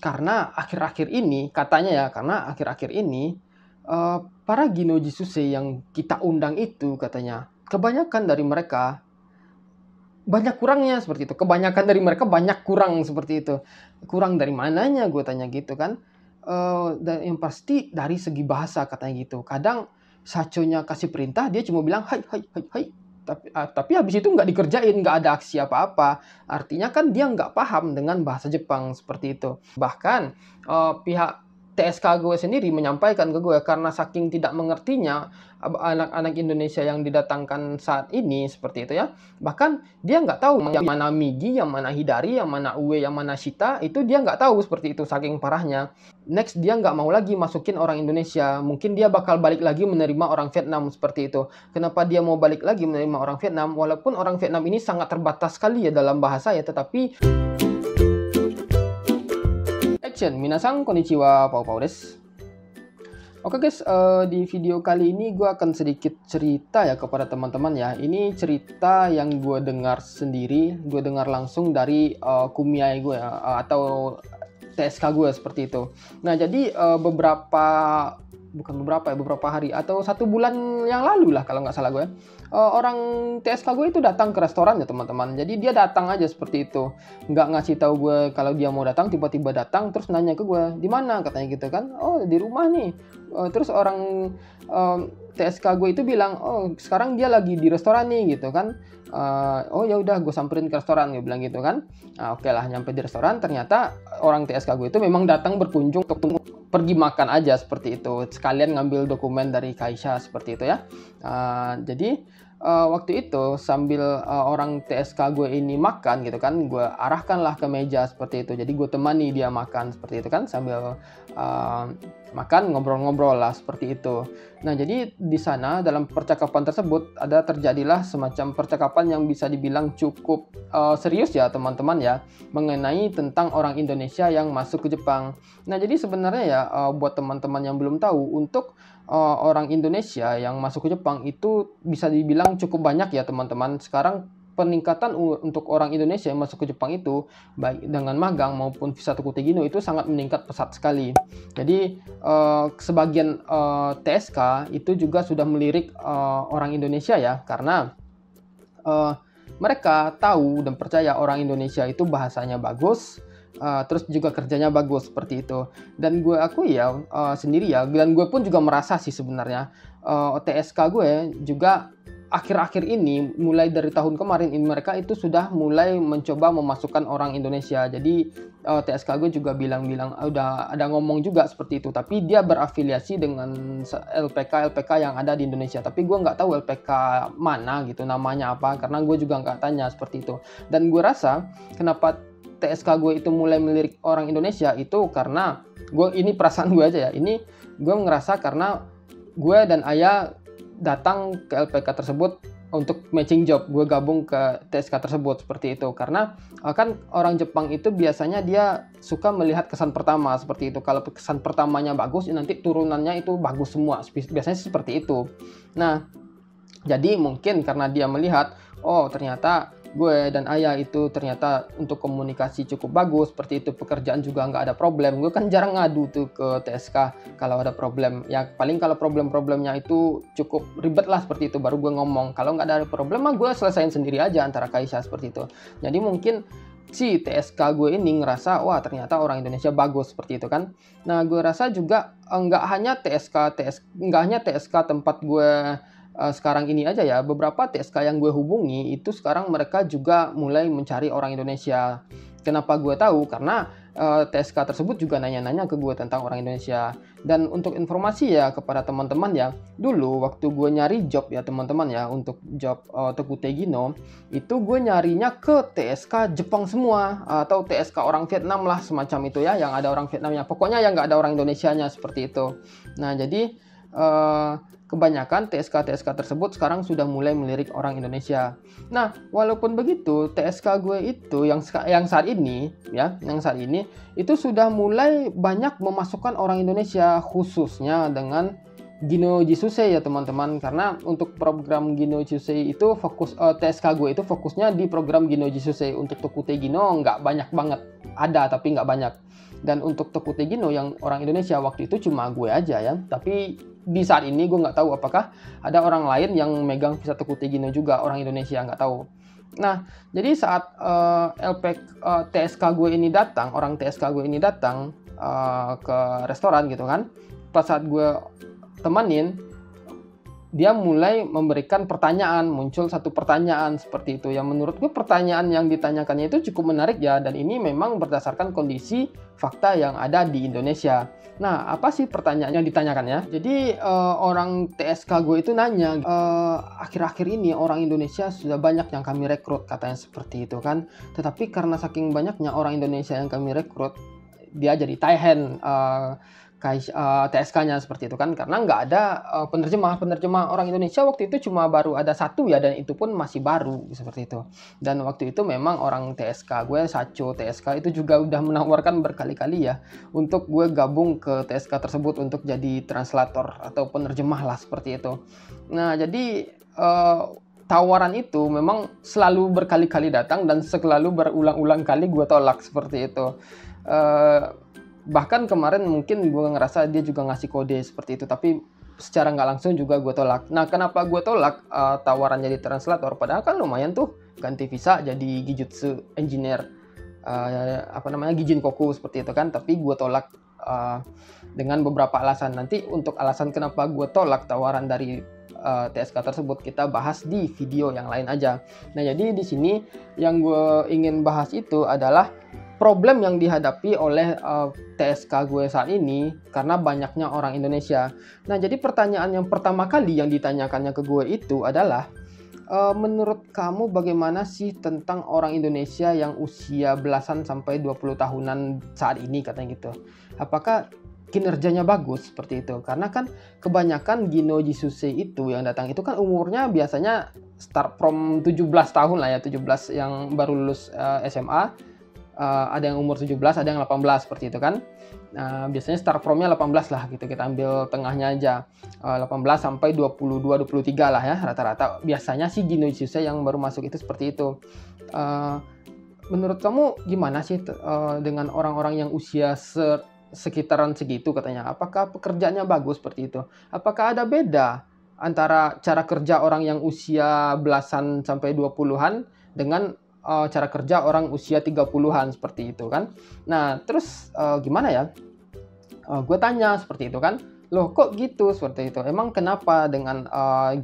karena akhir-akhir ini katanya ya, karena akhir-akhir ini para Gino Jisuse yang kita undang itu katanya kebanyakan dari mereka banyak kurangnya seperti itu. Kebanyakan dari mereka banyak kurang seperti itu. Kurang dari mananya gue tanya gitu kan. Dan yang pasti dari segi bahasa katanya gitu. Kadang Sachonya kasih perintah dia cuma bilang hai hai hai hai. Tapi habis itu nggak dikerjain, nggak ada aksi apa-apa. Artinya kan dia nggak paham dengan bahasa Jepang seperti itu. Bahkan pihak TSK gue sendiri menyampaikan ke gue karena saking tidak mengertinya anak-anak Indonesia yang didatangkan saat ini seperti itu ya. Bahkan dia nggak tahu yang mana Migi, yang mana Hidari, yang mana Uwe, yang mana Shita, itu dia nggak tahu seperti itu saking parahnya. Next dia nggak mau lagi masukin orang Indonesia. Mungkin dia bakal balik lagi menerima orang Vietnam seperti itu. Kenapa dia mau balik lagi menerima orang Vietnam? Walaupun orang Vietnam ini sangat terbatas sekali ya dalam bahasa ya, tetapi Minasan konnichiwa, Pau desu. Oke guys, di video kali ini gue akan sedikit cerita ya kepada teman-teman ya. Ini cerita yang gue dengar sendiri, gue dengar langsung dari kumiai gue ya, atau TSK gue seperti itu. Nah jadi beberapa hari atau 1 bulan yang lalu lah kalau nggak salah gue. Orang TSK gue itu datang ke restoran ya teman-teman. Jadi dia datang aja seperti itu, nggak ngasih tahu gue kalau dia mau datang, tiba-tiba datang terus nanya ke gue di mana katanya gitu kan. Oh di rumah nih. Terus orang TSK gue itu bilang oh sekarang dia lagi di restoran nih gitu kan. Oh ya udah gue samperin ke restoran, gue bilang gitu kan. Nah, oke lah, nyampe di restoran ternyata orang TSK gue itu memang datang berkunjung untuk pergi makan aja seperti itu, sekalian ngambil dokumen dari Kaisha seperti itu ya. Jadi waktu itu sambil orang TSK gue ini makan gitu kan, gue arahkanlah ke meja seperti itu. Jadi gue temani dia makan seperti itu kan, sambil makan ngobrol-ngobrol lah seperti itu. Nah jadi di sana dalam percakapan tersebut terjadilah semacam percakapan yang bisa dibilang cukup serius ya teman-teman ya, mengenai tentang orang Indonesia yang masuk ke Jepang. Nah jadi sebenarnya ya buat teman-teman yang belum tahu, untuk orang Indonesia yang masuk ke Jepang itu bisa dibilang cukup banyak ya teman-teman. Sekarang peningkatan untuk orang Indonesia yang masuk ke Jepang itu baik dengan magang maupun visa Tokutei Gino itu sangat meningkat pesat sekali. Jadi sebagian TSK itu juga sudah melirik orang Indonesia ya, karena mereka tahu dan percaya orang Indonesia itu bahasanya bagus, terus juga kerjanya bagus seperti itu. Dan gue akui ya sendiri ya, dan gue pun juga merasa sih sebenarnya TSK gue juga akhir-akhir ini, mulai dari tahun kemarin ini, mereka itu sudah mulai mencoba memasukkan orang Indonesia. Jadi TSK gue juga bilang udah ada ngomong juga seperti itu, tapi dia berafiliasi dengan LPK yang ada di Indonesia. Tapi gue nggak tahu LPK mana gitu, namanya apa, karena gue juga nggak tanya seperti itu. Dan gue rasa kenapa TSK gue itu mulai melirik orang Indonesia itu karena ini perasaan gue aja ya. Ini gue ngerasa karena gue dan Ayah datang ke LPK tersebut untuk matching job, gue gabung ke TSK tersebut seperti itu. Karena kan orang Jepang itu biasanya dia suka melihat kesan pertama seperti itu. Kalau kesan pertamanya bagus, nanti turunannya itu bagus semua, biasanya seperti itu. Nah jadi mungkin karena dia melihat oh ternyata gue dan Ayah itu ternyata untuk komunikasi cukup bagus seperti itu, pekerjaan juga nggak ada problem. Gue kan jarang ngadu tuh ke TSK kalau ada problem ya, paling kalau problemnya itu cukup ribet lah seperti itu baru gue ngomong. Kalau nggak ada problem mah gue selesain sendiri aja antara Kaisha seperti itu. Jadi mungkin si TSK gue ini ngerasa wah ternyata orang Indonesia bagus seperti itu kan. Nah gue rasa juga nggak hanya TSK tempat gue sekarang ini aja ya, beberapa TSK yang gue hubungi itu sekarang mereka juga mulai mencari orang Indonesia. Kenapa gue tahu? Karena TSK tersebut juga nanya-nanya ke gue tentang orang Indonesia. Dan untuk informasi ya kepada teman-teman ya, dulu waktu gue nyari job ya teman-teman ya, untuk job Tokutei Gino, itu gue nyarinya ke TSK Jepang semua, atau TSK orang Vietnam lah semacam itu ya, yang ada orang Vietnamnya. Pokoknya yang nggak ada orang Indonesianya seperti itu. Nah jadi kebanyakan TSK tersebut sekarang sudah mulai melirik orang Indonesia. Nah, walaupun begitu, TSK gue itu yang saat ini itu sudah mulai banyak memasukkan orang Indonesia, khususnya dengan Gino Jisuse ya teman-teman. Karena untuk program Gino Jisuse itu fokus TSK gue itu fokusnya di program Gino Jisuse. Untuk Tokutei Gino nggak banyak banget, ada tapi nggak banyak. Dan untuk Teuku Tegino yang orang Indonesia waktu itu cuma gue aja ya. Tapi di saat ini gue nggak tahu apakah ada orang lain yang megang visa Teuku Tegino juga, orang Indonesia, nggak tahu. Nah, jadi saat TSK gue ini datang, orang TSK gue ini datang ke restoran gitu kan, pas saat gue temenin, dia mulai memberikan pertanyaan, muncul satu pertanyaan seperti itu. Yang menurut gue pertanyaan yang ditanyakannya itu cukup menarik ya, dan ini memang berdasarkan kondisi fakta yang ada di Indonesia. Nah, apa sih pertanyaan yang ditanyakannya? Jadi orang TSK gue itu nanya, akhir-akhir ini orang Indonesia sudah banyak yang kami rekrut, katanya seperti itu kan. Tetapi karena saking banyaknya orang Indonesia yang kami rekrut, dia jadi Thailand TSK-nya seperti itu kan, karena nggak ada penerjemah orang Indonesia waktu itu cuma baru ada satu ya, dan itu pun masih baru seperti itu. Dan waktu itu memang orang TSK gue, Sacho TSK, itu juga udah menawarkan berkali-kali ya untuk gue gabung ke TSK tersebut untuk jadi translator atau penerjemah lah seperti itu. Nah, jadi tawaran itu memang selalu berkali-kali datang dan selalu berulang-ulang kali gue tolak seperti itu. Bahkan kemarin mungkin gue ngerasa dia juga ngasih kode seperti itu, tapi secara nggak langsung juga gue tolak. Nah, kenapa gue tolak tawaran jadi translator? Padahal kan lumayan tuh, ganti visa jadi Gijutsu Engineer, Gijin Koku seperti itu kan. Tapi gue tolak dengan beberapa alasan. Nanti untuk alasan kenapa gue tolak tawaran dari TSK tersebut kita bahas di video yang lain aja. Nah, jadi di sini yang gue ingin bahas itu adalah problem yang dihadapi oleh TSK gue saat ini karena banyaknya orang Indonesia. Nah, jadi pertanyaan yang pertama kali yang ditanyakannya ke gue itu adalah, menurut kamu bagaimana sih tentang orang Indonesia yang usia belasan sampai 20 tahunan saat ini, katanya gitu. Apakah kinerjanya bagus seperti itu? Karena kan kebanyakan Gino Jisuse itu yang datang itu kan umurnya biasanya start from 17 tahun lah ya, 17 yang baru lulus SMA. Ada yang umur 17, ada yang 18 seperti itu kan. Biasanya start from-nya 18 lah gitu, kita ambil tengahnya aja. 18 sampai 22, 23 lah ya rata-rata. Biasanya sih Gino Jisuse yang baru masuk itu seperti itu. Menurut kamu gimana sih dengan orang-orang yang usia sekitaran segitu katanya? Apakah pekerjaannya bagus seperti itu? Apakah ada beda antara cara kerja orang yang usia belasan sampai 20-an dengan cara kerja orang usia 30-an seperti itu kan. Nah, terus gimana ya? Gue tanya seperti itu kan. Loh, kok gitu seperti itu? Emang kenapa dengan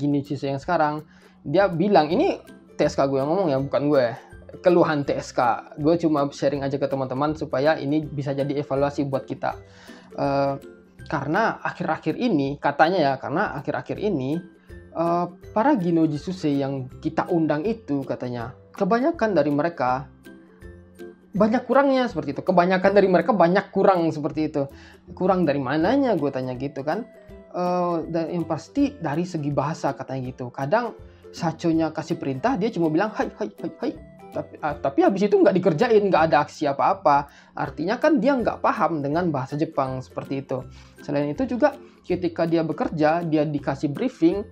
Gino Jisuse yang sekarang? Dia bilang, ini TSK gue yang ngomong ya, bukan gue. Keluhan TSK. Gue cuma sharing aja ke teman-teman supaya ini bisa jadi evaluasi buat kita. Karena akhir-akhir ini, katanya ya, karena akhir-akhir ini para Gino Jisuse yang kita undang itu katanya, kebanyakan dari mereka banyak kurangnya seperti itu. Kebanyakan dari mereka banyak kurang seperti itu. Kurang dari mananya, gue tanya gitu kan. Dan yang pasti dari segi bahasa katanya gitu. Kadang Sacho-nya kasih perintah, dia cuma bilang hai hai hai hai. Tapi habis itu nggak dikerjain, nggak ada aksi apa-apa. Artinya kan dia nggak paham dengan bahasa Jepang seperti itu. Selain itu juga ketika dia bekerja, dia dikasih briefing,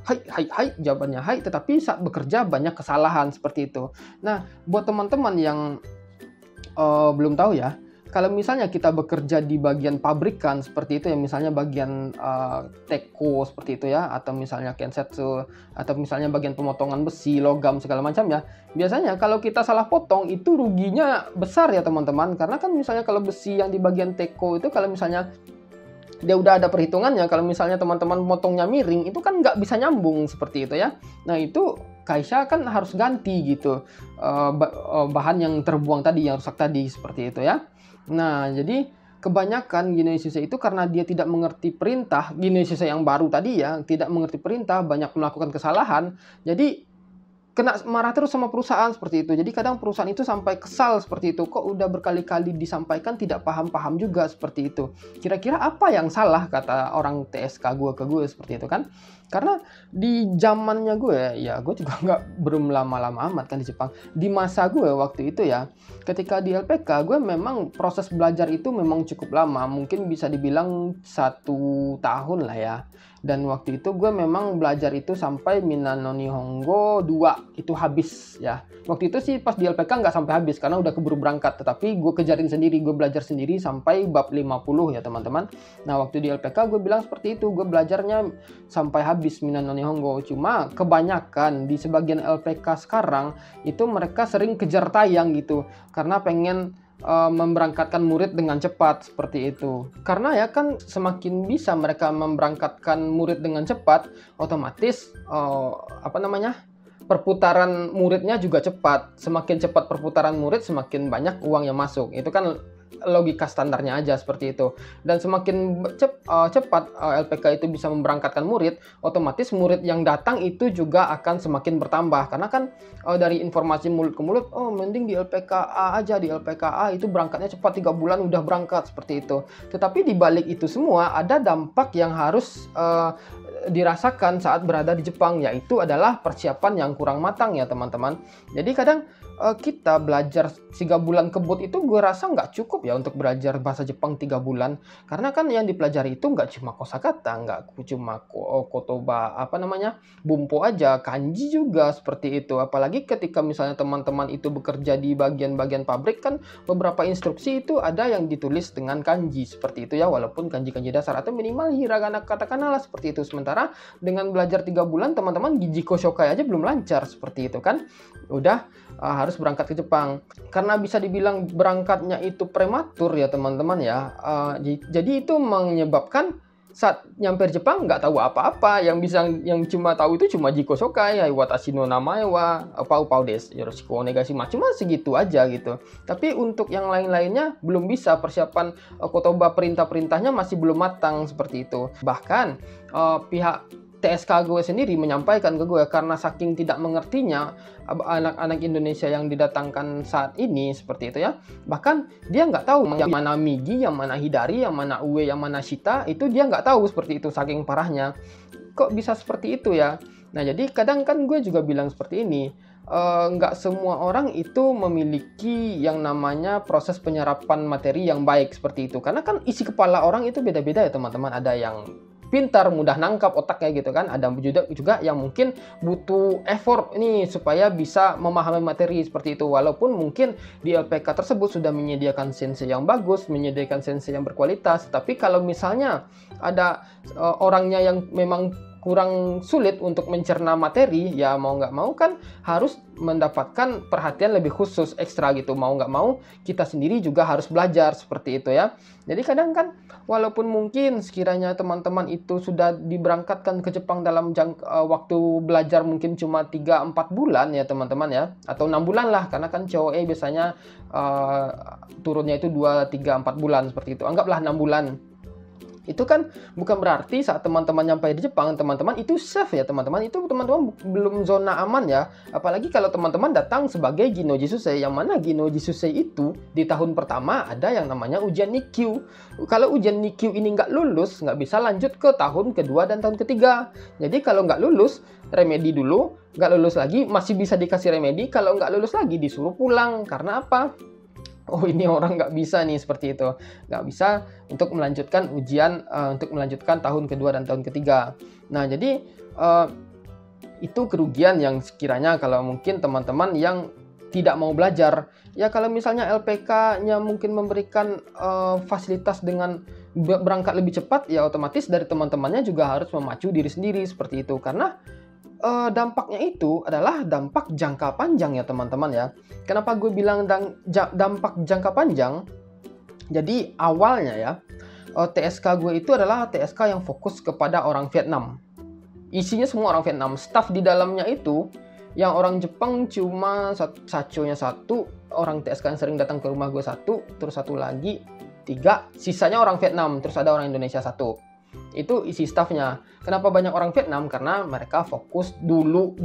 hai, jawabannya hai, tetapi saat bekerja banyak kesalahan seperti itu. Nah, buat teman-teman yang belum tahu ya, kalau misalnya kita bekerja di bagian pabrikan seperti itu ya, misalnya bagian teko seperti itu ya, atau misalnya kensetsu, atau misalnya bagian pemotongan besi, logam, segala macam ya, biasanya kalau kita salah potong itu ruginya besar ya teman-teman. Karena kan misalnya kalau besi yang di bagian teko itu, kalau misalnya dia udah ada perhitungannya, kalau misalnya teman-teman motongnya miring, itu kan nggak bisa nyambung seperti itu ya. Nah, itu Kaisha kan harus ganti gitu bahan yang terbuang tadi, yang rusak tadi, seperti itu ya. Nah, jadi kebanyakan Gino Jisuse itu karena dia tidak mengerti perintah, Gino Jisuse yang baru tadi ya, tidak mengerti perintah, banyak melakukan kesalahan, jadi kena marah terus sama perusahaan seperti itu. Jadi kadang perusahaan itu sampai kesal seperti itu. Kok udah berkali-kali disampaikan tidak paham-paham juga seperti itu. Kira-kira apa yang salah, kata orang TSK gue ke gue seperti itu kan. Karena di zamannya gue, ya gue juga belum lama-lama amat kan di Jepang. Di masa gue waktu itu ya, ketika di LPK gue memang proses belajar itu memang cukup lama, mungkin bisa dibilang 1 tahun lah ya. Dan waktu itu gue memang belajar itu sampai Minano Nihongo 2 itu habis ya. Waktu itu sih pas di LPK nggak sampai habis karena udah keburu berangkat, tetapi gue kejarin sendiri, gue belajar sendiri sampai bab 50 ya teman-teman. Nah waktu di LPK gue bilang seperti itu, gue belajarnya sampai habis Minano Nihongo. Cuma kebanyakan di sebagian LPK sekarang itu mereka sering kejar tayang gitu, karena pengen memberangkatkan murid dengan cepat seperti itu. Karena ya kan semakin bisa mereka memberangkatkan murid dengan cepat, otomatis perputaran muridnya juga cepat. Semakin cepat perputaran murid, semakin banyak uang yang masuk. Itu kan logika standarnya aja seperti itu. Dan semakin cepat LPK itu bisa memberangkatkan murid, otomatis murid yang datang itu juga akan semakin bertambah. Karena kan dari informasi mulut ke mulut, oh mending di LPKA aja, di LPKA itu berangkatnya cepat, 3 bulan udah berangkat seperti itu. Tetapi di balik itu semua ada dampak yang harus dirasakan saat berada di Jepang, yaitu adalah persiapan yang kurang matang ya teman-teman. Jadi kadang kita belajar 3 bulan kebut itu gue rasa nggak cukup ya untuk belajar bahasa Jepang 3 bulan. Karena kan yang dipelajari itu nggak cuma kosakata, nggak cuma kotoba, bumpo aja, kanji juga seperti itu. Apalagi ketika misalnya teman-teman itu bekerja di bagian-bagian pabrik kan, beberapa instruksi itu ada yang ditulis dengan kanji seperti itu ya, walaupun kanji-kanji dasar atau minimal hiragana katakana lah seperti itu. Sementara dengan belajar 3 bulan teman-teman Gijiko Shokai aja belum lancar seperti itu kan. Udah harus berangkat ke Jepang. Karena bisa dibilang berangkatnya itu prematur ya teman-teman ya. Jadi itu menyebabkan saat nyampe Jepang nggak tahu apa-apa. Yang cuma tahu itu cuma Jiko Shokai, watashi no namae wa pau pau desu, yoroshiku onegaishimasu. Cuma segitu aja gitu. Tapi untuk yang lain-lainnya belum bisa, persiapan kotoba perintah-perintahnya masih belum matang seperti itu. Bahkan pihak TSK gue sendiri menyampaikan ke gue, karena saking tidak mengertinya anak-anak Indonesia yang didatangkan saat ini seperti itu ya. Bahkan dia nggak tahu yang mana Migi, yang mana Hidari, yang mana Ue, yang mana Shita, itu dia nggak tahu seperti itu, saking parahnya. Kok bisa seperti itu ya? Nah jadi kadang kan gue juga bilang seperti ini, nggak semua orang itu memiliki yang namanya proses penyerapan materi yang baik seperti itu. Karena kan isi kepala orang itu beda-beda ya teman-teman. Ada yang pintar, mudah nangkap otaknya gitu kan. Ada juga yang mungkin butuh effort nih supaya bisa memahami materi seperti itu. Walaupun mungkin di LPK tersebut sudah menyediakan sensei yang bagus, menyediakan sensei yang berkualitas. Tapi kalau misalnya ada orangnya yang memang kurang sulit untuk mencerna materi, ya mau nggak mau kan harus mendapatkan perhatian lebih khusus ekstra gitu. Mau nggak mau kita sendiri juga harus belajar seperti itu ya. Jadi kadang kan walaupun mungkin sekiranya teman-teman itu sudah diberangkatkan ke Jepang dalam waktu belajar mungkin cuma 3-4 bulan ya teman-teman ya, atau 6 bulan lah, karena kan COE biasanya turunnya itu 2-3-4 bulan seperti itu. Anggaplah 6 bulan. Itu kan bukan berarti saat teman-teman nyampe di Jepang, teman-teman itu safe ya teman-teman. Itu teman-teman belum zona aman ya. Apalagi kalau teman-teman datang sebagai Ginnoji Susei. Yang mana Ginnoji Susei itu di tahun pertama ada yang namanya ujian Nikkyu. Kalau ujian Nikkyu ini nggak lulus, nggak bisa lanjut ke tahun kedua dan tahun ketiga. Jadi kalau nggak lulus, remedi dulu. Nggak lulus lagi, masih bisa dikasih remedi. Kalau nggak lulus lagi, disuruh pulang. Karena apa? Oh ini orang nggak bisa nih seperti itu, nggak bisa untuk melanjutkan ujian, untuk melanjutkan tahun kedua dan tahun ketiga. Nah jadi itu kerugian yang sekiranya kalau mungkin teman-teman yang tidak mau belajar ya. Kalau misalnya LPK-nya mungkin memberikan fasilitas dengan berangkat lebih cepat, ya otomatis dari teman-temannya juga harus memacu diri sendiri seperti itu. Karena dampaknya itu adalah dampak jangka panjang ya teman-teman ya. Kenapa gue bilang dampak jangka panjang? Jadi awalnya ya, TSK gue itu adalah TSK yang fokus kepada orang Vietnam. Isinya semua orang Vietnam. Staff di dalamnya itu yang orang Jepang cuma Sacho-nya 1, orang TSK yang sering datang ke rumah gue 1, terus 1 lagi 3, sisanya orang Vietnam, terus ada orang Indonesia 1. Itu isi staffnya. Kenapa banyak orang Vietnam? Karena mereka fokus dulu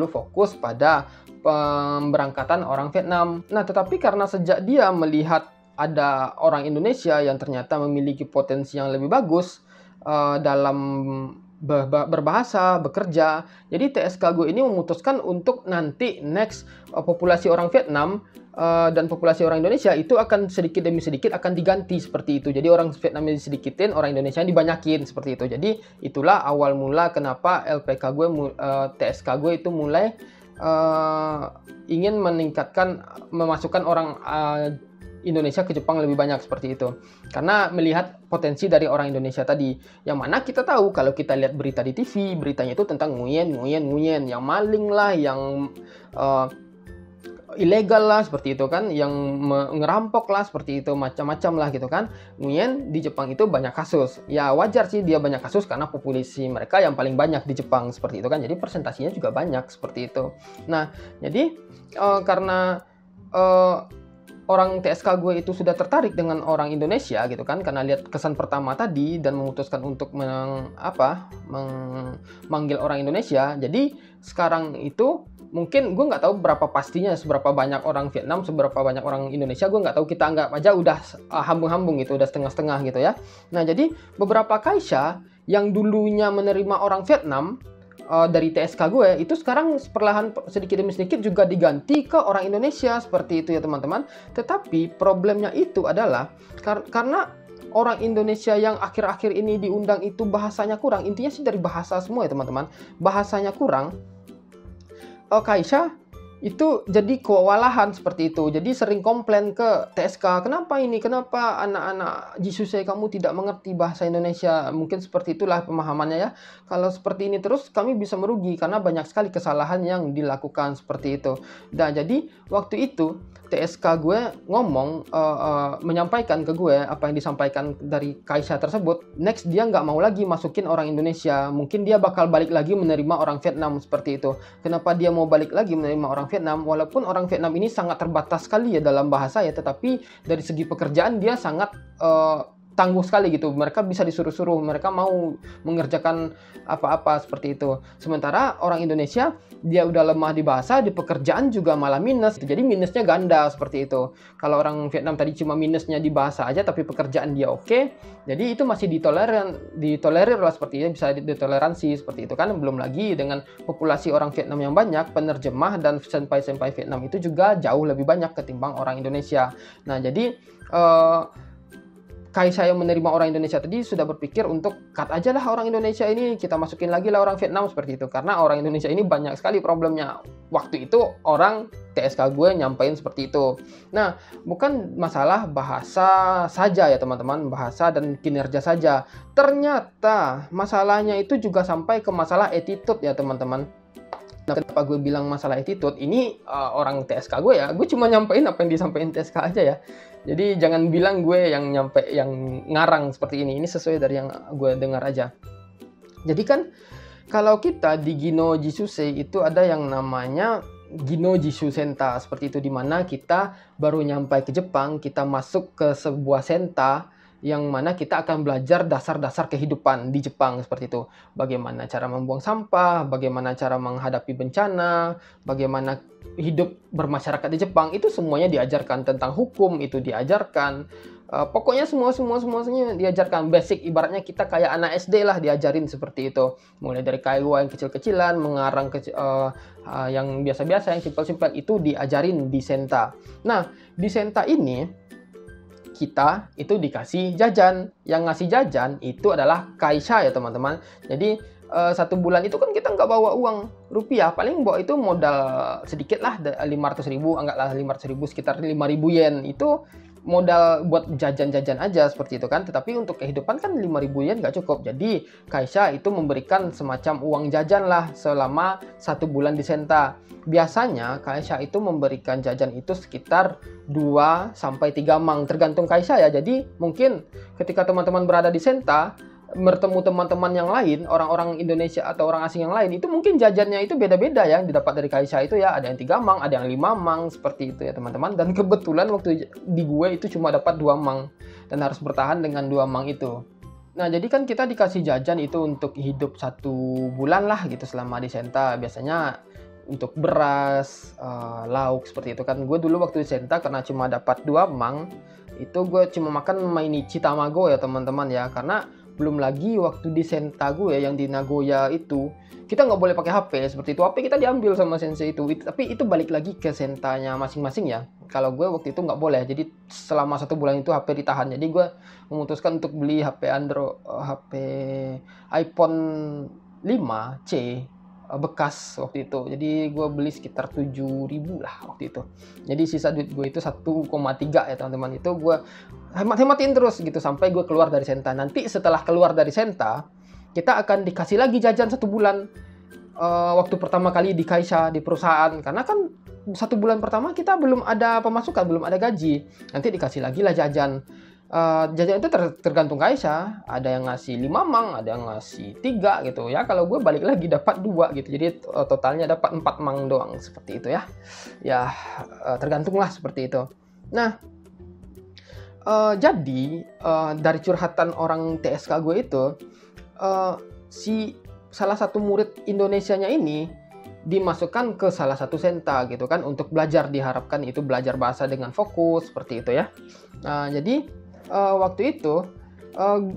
fokus pada pemberangkatan orang Vietnam. Nah, tetapi karena sejak dia melihat ada orang Indonesia yang ternyata memiliki potensi yang lebih bagus dalam berbahasa, bekerja. Jadi TSK gue ini memutuskan untuk nanti next populasi orang Vietnam dan populasi orang Indonesia itu akan sedikit demi sedikit akan diganti seperti itu. Jadi orang Vietnam disedikitin, orang Indonesia dibanyakin seperti itu. Jadi itulah awal mula kenapa LPK gue, TSK gue itu mulai ingin meningkatkan, memasukkan orang Indonesia ke Jepang lebih banyak seperti itu. Karena melihat potensi dari orang Indonesia tadi. Yang mana kita tahu kalau kita lihat berita di TV, beritanya itu tentang nguyen, yang maling lah, yang ilegal lah seperti itu kan, yang ngerampok lah seperti itu, macam-macam lah gitu kan. Nguyen di Jepang itu banyak kasus. Ya wajar sih dia banyak kasus karena populasi mereka yang paling banyak di Jepang seperti itu kan. Jadi presentasinya juga banyak seperti itu. Nah, jadi karena orang TSK gue itu sudah tertarik dengan orang Indonesia gitu kan, karena lihat kesan pertama tadi dan memutuskan untuk memanggil orang Indonesia. Jadi sekarang itu mungkin gue nggak tahu berapa pastinya, seberapa banyak orang Vietnam, seberapa banyak orang Indonesia, gue nggak tahu. Kita anggap aja udah hambung-hambung gitu, udah setengah-setengah gitu ya. Nah, jadi beberapa kaisha yang dulunya menerima orang Vietnam dari TSK gue itu sekarang perlahan sedikit demi sedikit juga diganti ke orang Indonesia seperti itu ya teman-teman. Tetapi problemnya itu adalah karena orang Indonesia yang akhir-akhir ini diundang itu bahasanya kurang. Intinya sih dari bahasa semua ya teman-teman, bahasanya kurang. Kaisha itu jadi kewalahan seperti itu. Jadi sering komplain ke TSK, kenapa anak-anak Jisuse kamu tidak mengerti bahasa Indonesia? Mungkin seperti itulah pemahamannya ya. Kalau seperti ini terus kami bisa merugi karena banyak sekali kesalahan yang dilakukan seperti itu. Nah, jadi waktu itu TSK gue ngomong, menyampaikan ke gue apa yang disampaikan dari Kaisha tersebut. Next dia nggak mau lagi masukin orang Indonesia. Mungkin dia bakal balik lagi menerima orang Vietnam seperti itu. Kenapa dia mau balik lagi menerima orang Vietnam? Walaupun orang Vietnam ini sangat terbatas sekali ya dalam bahasa ya, tetapi dari segi pekerjaan dia sangat tangguh sekali gitu. Mereka bisa disuruh-suruh, mereka mau mengerjakan apa-apa seperti itu. Sementara orang Indonesia dia udah lemah di bahasa, di pekerjaan juga malah minus. Jadi minusnya ganda seperti itu. Kalau orang Vietnam tadi cuma minusnya di bahasa aja, tapi pekerjaan dia oke. Jadi itu masih ditolerir lah seperti itu, bisa ditoleransi seperti itu kan. Belum lagi dengan populasi orang Vietnam yang banyak, penerjemah dan senpai-senpai Vietnam itu juga jauh lebih banyak ketimbang orang Indonesia. Nah, jadi Kaisha yang menerima orang Indonesia tadi sudah berpikir untuk cut aja lah orang Indonesia ini, kita masukin lagi lah orang Vietnam seperti itu. Karena orang Indonesia ini banyak sekali problemnya. Waktu itu orang TSK gue nyampein seperti itu. Nah, bukan masalah bahasa saja ya teman-teman, bahasa dan kinerja saja. Ternyata masalahnya itu juga sampai ke masalah attitude ya teman-teman. Nah, kenapa gue bilang masalah attitude? Ini orang TSK gue ya, gue cuma nyampein apa yang disampaikan TSK aja ya. Jadi jangan bilang gue yang ngarang seperti ini. Ini sesuai dari yang gue dengar aja. Jadi kan kalau kita di Gino Jisuse itu ada yang namanya Gino Jishu Senta seperti itu, dimana kita baru nyampe ke Jepang, kita masuk ke sebuah senta yang mana kita akan belajar dasar-dasar kehidupan di Jepang seperti itu. Bagaimana cara membuang sampah, bagaimana cara menghadapi bencana, bagaimana hidup bermasyarakat di Jepang, itu semuanya diajarkan. Tentang hukum itu diajarkan. Pokoknya semuanya diajarkan. Basic, ibaratnya kita kayak anak SD lah, diajarin seperti itu. Mulai dari kaiwa yang kecil-kecilan, mengarang yang biasa-biasa, yang simpel-simpel, itu diajarin di senta. Nah, di senta ini kita itu dikasih jajan. Yang ngasih jajan itu adalah Kaisha ya teman-teman. Jadi 1 bulan itu kan kita nggak bawa uang rupiah, paling bawa itu modal sedikit lah, 500.000, anggaplah 500.000, sekitar 5.000 yen. Itu modal buat jajan-jajan aja seperti itu kan. Tetapi untuk kehidupan kan 5.000 yen nggak cukup. Jadi Kaisha itu memberikan semacam uang jajan lah selama 1 bulan di senta. Biasanya Kaisha itu memberikan jajan itu sekitar 2 sampai 3 mang, tergantung Kaisha ya. Jadi mungkin ketika teman-teman berada di senta, bertemu teman-teman yang lain, orang-orang Indonesia atau orang asing yang lain, itu mungkin jajannya itu beda-beda ya, yang didapat dari Kaisha itu ya. Ada yang 3 mang, ada yang 5 mang, seperti itu ya teman-teman. Dan kebetulan waktu di gue itu cuma dapat 2 mang, dan harus bertahan dengan 2 mang itu. Nah, jadi kan kita dikasih jajan itu untuk hidup 1 bulan lah gitu selama di senta. Biasanya untuk beras, lauk seperti itu kan. Gue dulu waktu di senta karena cuma dapat 2 mang, itu gue cuma makan mainichi tamago ya teman-teman ya. Karena Belum lagi waktu di Senta gue yang di Nagoya itu, kita nggak boleh pakai HP seperti itu. HP kita diambil sama sensei itu. Tapi itu balik lagi ke sentanya masing-masing ya. Kalau gue waktu itu nggak boleh, jadi selama 1 bulan itu HP ditahan. Jadi gue memutuskan untuk beli HP HP iPhone 5C bekas waktu itu. Jadi gue beli sekitar 7.000 lah waktu itu. Jadi sisa duit gue itu 1,3 ya teman-teman. Itu gue hemat-hematin terus gitu sampai gue keluar dari Senta. Nanti setelah keluar dari Senta, kita akan dikasih lagi jajan 1 bulan. Waktu pertama kali di Kaisha, di perusahaan. Karena kan 1 bulan pertama kita belum ada pemasukan, belum ada gaji. Nanti dikasih lagi lah jajan. Jajan itu tergantung Kaisha. Ada yang ngasih 5 mang, ada yang ngasih 3 gitu ya. Kalau gue balik lagi dapat 2 gitu. Jadi totalnya dapat 4 mang doang seperti itu ya. Ya tergantung lah seperti itu. Nah, jadi dari curhatan orang TSK gue itu, si salah satu murid Indonesianya ini dimasukkan ke salah satu Senta gitu kan untuk belajar, diharapkan itu belajar bahasa dengan fokus seperti itu ya. Nah, jadi waktu itu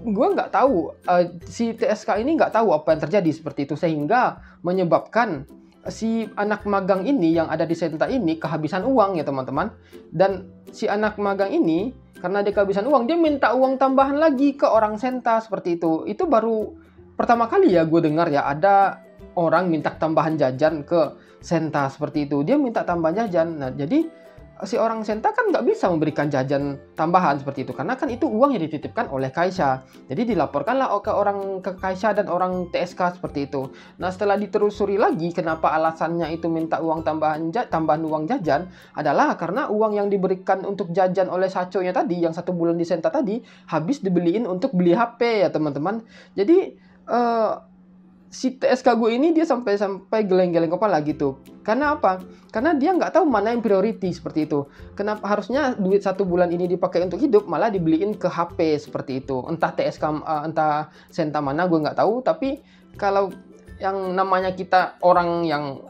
gue nggak tahu, si TSK ini nggak tahu apa yang terjadi seperti itu, sehingga menyebabkan si anak magang ini yang ada di Senta ini kehabisan uang ya teman-teman. Dan si anak magang ini karena dia kehabisan uang, dia minta uang tambahan lagi ke orang Senta seperti itu. Itu baru pertama kali ya gue dengar ya ada orang minta tambahan jajan ke Senta seperti itu. Dia minta tambahan jajan. Nah, jadi si orang Senta kan nggak bisa memberikan jajan tambahan seperti itu karena kan itu uang yang dititipkan oleh Kaisha. Jadi dilaporkanlah ke Kaisha dan orang TSK seperti itu. Nah, setelah ditelusuri lagi kenapa alasannya itu minta uang tambahan uang jajan adalah karena uang yang diberikan untuk jajan oleh Sacho-nya tadi yang 1 bulan di Senta tadi habis dibeliin untuk beli HP ya teman-teman. Jadi si TSK gue ini dia sampai geleng-geleng kepala gitu. Karena apa? Karena dia nggak tahu mana yang priority seperti itu. Kenapa harusnya duit 1 bulan ini dipakai untuk hidup, malah dibeliin ke HP seperti itu. Entah TSK, entah Senta mana gue nggak tahu. Tapi kalau yang namanya kita orang yang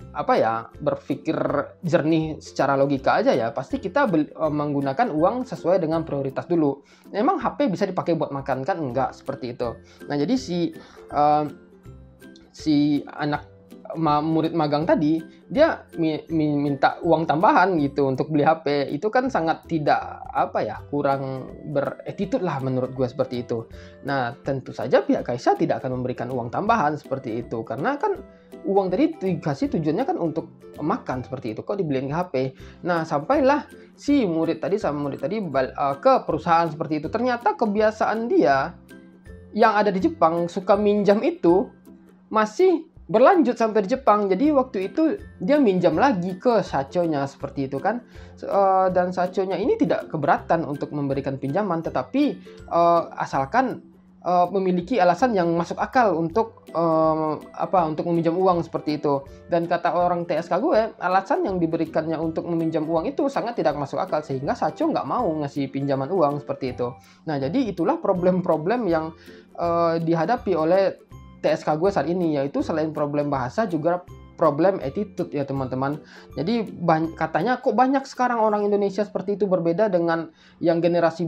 berpikir jernih secara logika aja ya, pasti kita menggunakan uang sesuai dengan prioritas dulu. Memang HP bisa dipakai buat makan kan? Enggak seperti itu. Nah, jadi si anak murid magang tadi dia minta uang tambahan gitu untuk beli HP. Itu kan sangat tidak kurang beretitude lah menurut gue seperti itu. Nah, tentu saja pihak Kaisha tidak akan memberikan uang tambahan seperti itu karena kan uang tadi dikasih tujuannya kan untuk makan seperti itu, kok dibeliin ke HP. Nah, sampailah si murid tadi ke perusahaan seperti itu. Ternyata kebiasaan dia yang ada di Jepang suka minjam itu masih berlanjut sampai di Jepang. Jadi waktu itu dia minjam lagi ke Sacho-nya seperti itu kan. Dan Sacho-nya ini tidak keberatan untuk memberikan pinjaman, tetapi asalkan memiliki alasan yang masuk akal untuk meminjam uang seperti itu. Dan kata orang TSK gue, alasan yang diberikannya untuk meminjam uang itu sangat tidak masuk akal sehingga Sacho nggak mau ngasih pinjaman uang seperti itu. Nah, jadi itulah problem-problem yang dihadapi oleh TSK gue saat ini, yaitu selain problem bahasa juga problem attitude ya teman-teman. Jadi katanya kok banyak sekarang orang Indonesia seperti itu, berbeda dengan yang generasi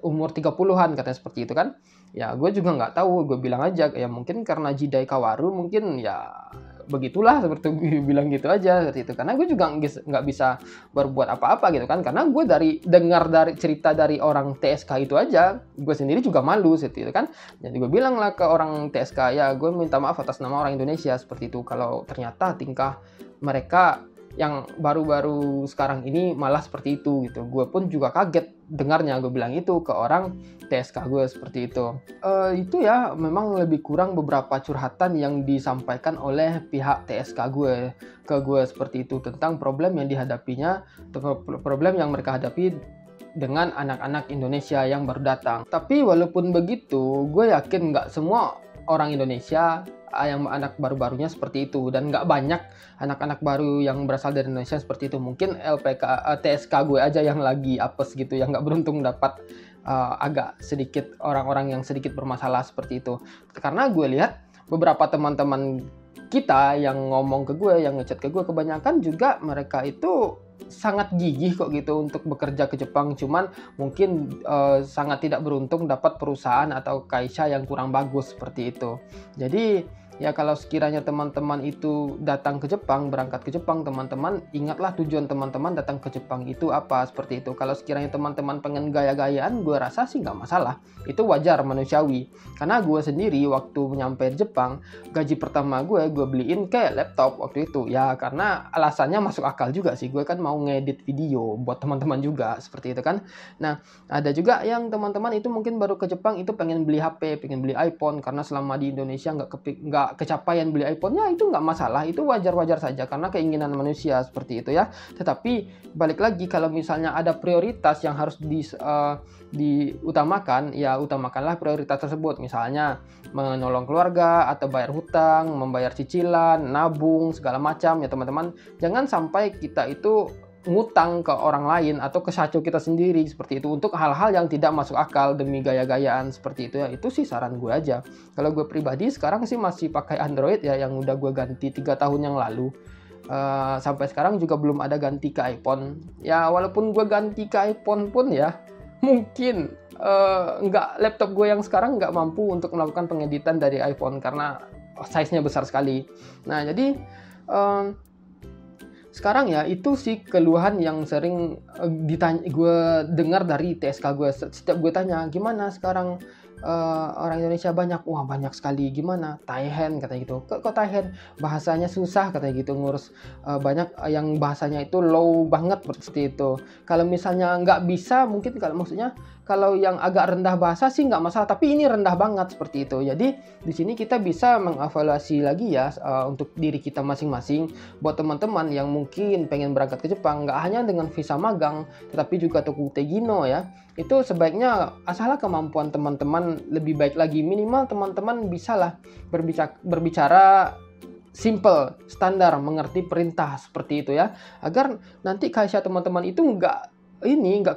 umur 30-an katanya seperti itu kan. Ya gue juga nggak tahu, gue bilang aja ya mungkin karena Jidai Kawaru, mungkin ya begitulah seperti gue bilang gitu aja seperti itu. Karena gue juga nggak bisa berbuat apa-apa gitu kan, karena gue dengar dari cerita dari orang TSK itu aja, gue sendiri juga malu seperti itu kan. Jadi gue bilang lah ke orang TSK, ya gue minta maaf atas nama orang Indonesia seperti itu kalau ternyata tingkah mereka yang baru-baru sekarang ini malah seperti itu gitu. Gue pun juga kaget dengarnya, gue bilang itu ke orang TSK gue seperti itu. Itu ya memang lebih kurang beberapa curhatan yang disampaikan oleh pihak TSK gue ke gue seperti itu tentang problem yang dihadapinya, problem yang mereka hadapi dengan anak-anak Indonesia yang baru datang. Tapi walaupun begitu, gue yakin nggak semua orang Indonesia yang anak baru-barunya seperti itu, dan nggak banyak anak-anak baru yang berasal dari Indonesia seperti itu. Mungkin TSK gue aja yang lagi apes gitu, yang nggak beruntung dapat agak sedikit orang-orang yang sedikit bermasalah seperti itu. Karena gue lihat beberapa teman-teman kita yang ngomong ke gue, yang ngechat ke gue, kebanyakan juga mereka itu sangat gigih kok gitu untuk bekerja ke Jepang, cuman mungkin sangat tidak beruntung dapat perusahaan atau kaisha yang kurang bagus seperti itu. Jadi ya kalau sekiranya teman-teman itu datang ke Jepang, berangkat ke Jepang, teman-teman ingatlah tujuan teman-teman datang ke Jepang itu apa, seperti itu. Kalau sekiranya teman-teman pengen gaya-gayaan, gue rasa sih nggak masalah, itu wajar, manusiawi. Karena gue sendiri waktu nyampe Jepang, gaji pertama gue beliin kayak laptop waktu itu, ya karena alasannya masuk akal juga sih, gue kan mau ngedit video buat teman-teman juga, seperti itu kan. Nah, ada juga yang teman-teman itu mungkin baru ke Jepang itu pengen beli HP, pengen beli iPhone, karena selama di Indonesia nggak kecapaian beli iPhone-nya, itu nggak masalah, itu wajar-wajar saja karena keinginan manusia seperti itu ya. Tetapi balik lagi, kalau misalnya ada prioritas yang harus diutamakan, ya utamakanlah prioritas tersebut, misalnya menolong keluarga atau bayar hutang, membayar cicilan, nabung segala macam ya teman-teman. Jangan sampai kita itu ngutang ke orang lain atau ke saco kita sendiri seperti itu untuk hal-hal yang tidak masuk akal demi gaya-gayaan seperti itu ya. Itu sih saran gue aja. Kalau gue pribadi sekarang sih masih pakai Android ya, yang udah gue ganti 3 tahun yang lalu. Sampai sekarang juga belum ada ganti ke iPhone. Ya walaupun gue ganti ke iPhone pun ya mungkin laptop gue yang sekarang nggak mampu untuk melakukan pengeditan dari iPhone karena size-nya besar sekali. Nah jadi sekarang ya itu sih keluhan yang sering gue dengar dari TSK gue. Setiap gue tanya gimana sekarang orang Indonesia banyak, wah banyak sekali, gimana Taihen katanya gitu, kok Taihen bahasanya susah katanya gitu, ngurus banyak yang bahasanya itu low banget seperti itu. Kalau misalnya nggak bisa, mungkin kalau maksudnya kalau yang agak rendah bahasa sih nggak masalah, tapi ini rendah banget seperti itu. Jadi di sini kita bisa mengevaluasi lagi ya untuk diri kita masing-masing. Buat teman-teman yang mungkin pengen berangkat ke Jepang, nggak hanya dengan visa magang, tetapi juga Tokugute Gino ya, itu sebaiknya asalnya kemampuan teman-teman lebih baik lagi, minimal teman-teman bisalah berbicara simple, standar, mengerti perintah seperti itu ya, agar nanti kaisha teman-teman itu nggak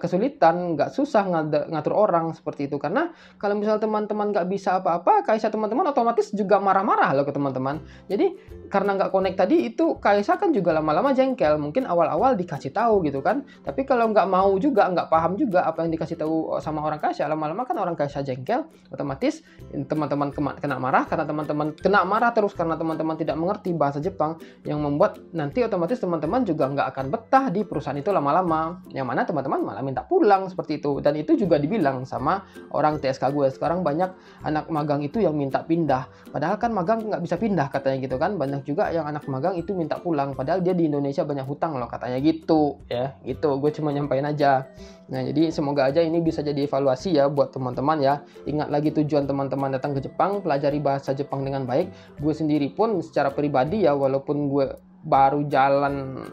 kesulitan, nggak susah ngatur orang seperti itu. Karena kalau misal teman-teman nggak bisa apa-apa, kaisha teman-teman otomatis juga marah-marah loh ke teman-teman. Jadi karena nggak connect tadi itu, kaisha kan juga lama-lama jengkel. Mungkin awal-awal dikasih tahu gitu kan, tapi kalau nggak mau juga, nggak paham juga apa yang dikasih tahu sama orang kaisha, lama-lama kan orang kaisha jengkel, otomatis teman-teman kena marah, karena teman-teman kena marah terus karena teman-teman tidak mengerti bahasa Jepang, yang membuat nanti otomatis teman-teman juga nggak akan betah di perusahaan itu lama-lama, yang mana teman-teman malah minta pulang seperti itu. Dan itu juga dibilang sama orang TSK gue, sekarang banyak anak magang itu yang minta pindah, padahal kan magang nggak bisa pindah katanya gitu kan. Banyak juga yang anak magang itu minta pulang padahal dia di Indonesia banyak hutang loh katanya gitu ya. Gitu, gue cuma nyampain aja. Nah jadi semoga aja ini bisa jadi evaluasi ya buat teman-teman ya. Ingat lagi tujuan teman-teman datang ke Jepang, pelajari bahasa Jepang dengan baik. Gue sendiri pun secara pribadi ya, walaupun gue baru jalan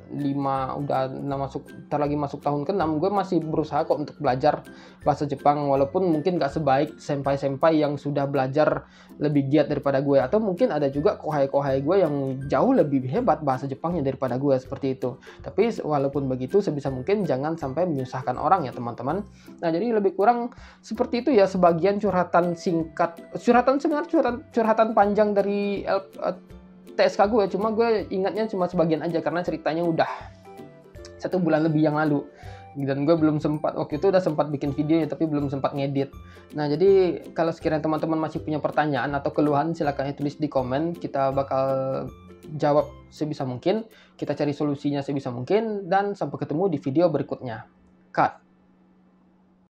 5, udah lagi masuk tahun ke-6, gue masih berusaha kok untuk belajar bahasa Jepang, walaupun mungkin gak sebaik senpai-senpai yang sudah belajar lebih giat daripada gue, atau mungkin ada juga kohai-kohai gue yang jauh lebih hebat bahasa Jepangnya daripada gue seperti itu. Tapi walaupun begitu, sebisa mungkin jangan sampai menyusahkan orang ya teman-teman. Nah jadi lebih kurang seperti itu ya, sebagian curhatan singkat, curhatan panjang dari TSK gue, cuma gue ingatnya cuma sebagian aja karena ceritanya udah 1 bulan lebih yang lalu, dan gue belum sempat, waktu itu udah sempat bikin videonya tapi belum sempat ngedit. Nah jadi kalau sekiranya teman-teman masih punya pertanyaan atau keluhan, silahkan tulis di komen, kita bakal jawab sebisa mungkin, kita cari solusinya sebisa mungkin, dan sampai ketemu di video berikutnya. Cut.